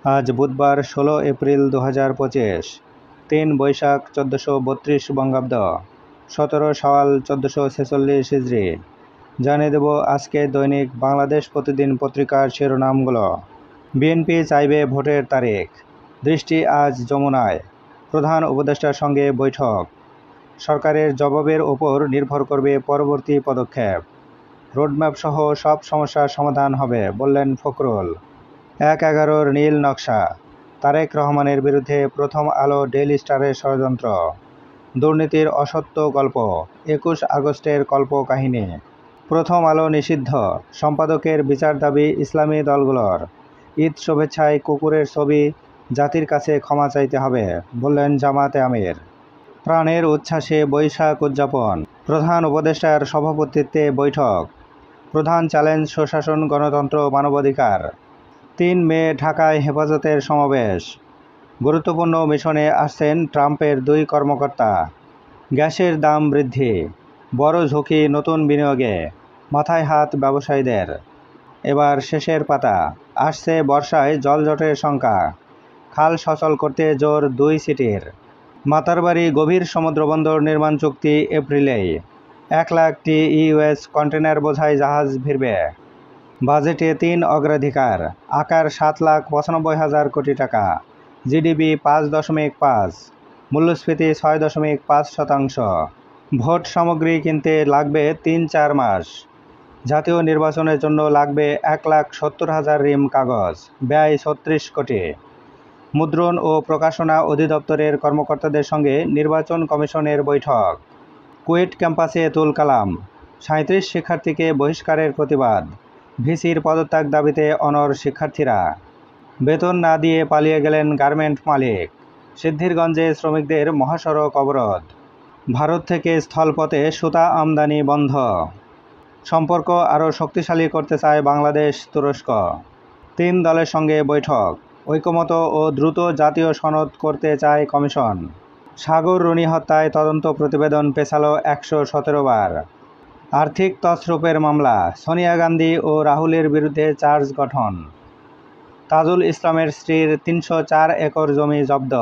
আজ বুধবার 16 এপ্রিল 2025, 3 বৈশাখ 1432 বঙ্গাব্দ, 17 শাওয়াল 1446 হিজরি। জানিয়ে দেব আজকে দৈনিক বাংলাদেশ প্রতিদিন পত্রিকার শিরোনামগুলো। বিএনপি চাইবে ভোটের তারিখ, দৃষ্টি আজ যমুনায়, প্রধান উপদেষ্টার সঙ্গে বৈঠক, সরকারের জবাবের ওপর নির্ভর করবে পরবর্তী পদক্ষেপ, রোডম্যাপ সহ সব সমস্যার সমাধান হবে বললেন ফখরুল। 1/11 নীল নকশা, তারেক রহমানের বিরুদ্ধে প্রথম আলো ডেইলি স্টারের ষড়যন্ত্র, দুর্নীতির অসত্য গল্প, 21 আগস্টের কল্পকাহিনী, প্রথম আলো নিষিদ্ধ, সম্পাদকের বিচার দাবি ইসলামী দলগুলোর, ঈদ শুভেচ্ছায় কুকুরের ছবি, জাতির কাছে ক্ষমা চাইতে হবে বললেন জামায়াতে আমির। প্রাণের উচ্ছ্বাসে বৈশাখ উদযাপন, প্রধান উপদেষ্টার সভাপতিত্বে বৈঠক, প্রধান চ্যালেঞ্জ সুশাসন, গণতন্ত্র, মানবাধিকার। 3 মে ঢাকায় হেফাজতের সমাবেশ, গুরুত্বপূর্ণ মিশনে আসছেন ট্রাম্পের 2 কর্মকর্তা। গ্যাসের দাম বৃদ্ধি, বড় ঝুঁকি নতুন বিনিয়োগে, মাথায় হাত ব্যবসায়ীদের। এবার শেষের পাতা, আসছে বর্ষায় জলজটের শঙ্কা, খাল সচল করতে জোর 2 সিটির। মাতারবাড়ি গভীর সমুদ্রবন্দর নির্মাণ চুক্তি এপ্রিলেই, 1 লাখটি ইউএস কন্টেনার বোঝাই জাহাজ ভিড়বে। বাজেটে 3 অগ্রাধিকার, আকার 7,95,000 কোটি টাকা, জিডিপি 5.5, মূল্যস্ফীতি 6.5%। ভোট সামগ্রী কিনতে লাগবে 3-4 মাস, জাতীয় নির্বাচনের জন্য লাগবে 1,70,000 রিম কাগজ, ব্যয় 36 কোটি। মুদ্রণ ও প্রকাশনা অধিদপ্তরের কর্মকর্তাদের সঙ্গে নির্বাচন কমিশনের বৈঠক। কুয়েট ক্যাম্পাসে তুলকালাম, 37 শিক্ষার্থীকে বহিষ্কারের প্রতিবাদ, ভিসির পদত্যাগ দাবিতে অনড় শিক্ষার্থীরা। বেতন না দিয়ে পালিয়ে গেলেন গার্মেন্ট মালিক, সিদ্ধিরগঞ্জে শ্রমিকদের মহাসড়ক অবরোধ। ভারত থেকে স্থলপথে সুতা আমদানি বন্ধ। সম্পর্ক আরও শক্তিশালী করতে চায় বাংলাদেশ তুরস্ক। 3 দলের সঙ্গে বৈঠক, ঐকমত্য ও দ্রুত জাতীয় সনদ করতে চায় কমিশন। সাগর রুনি হত্যায় তদন্ত প্রতিবেদন পেছালো 117 বার। আর্থিক তছরূপের মামলা, সোনিয়া গান্ধী ও রাহুলের বিরুদ্ধে চার্জ গঠন। তাজুল ইসলামের স্ত্রীর 304 একর জমি জব্দ।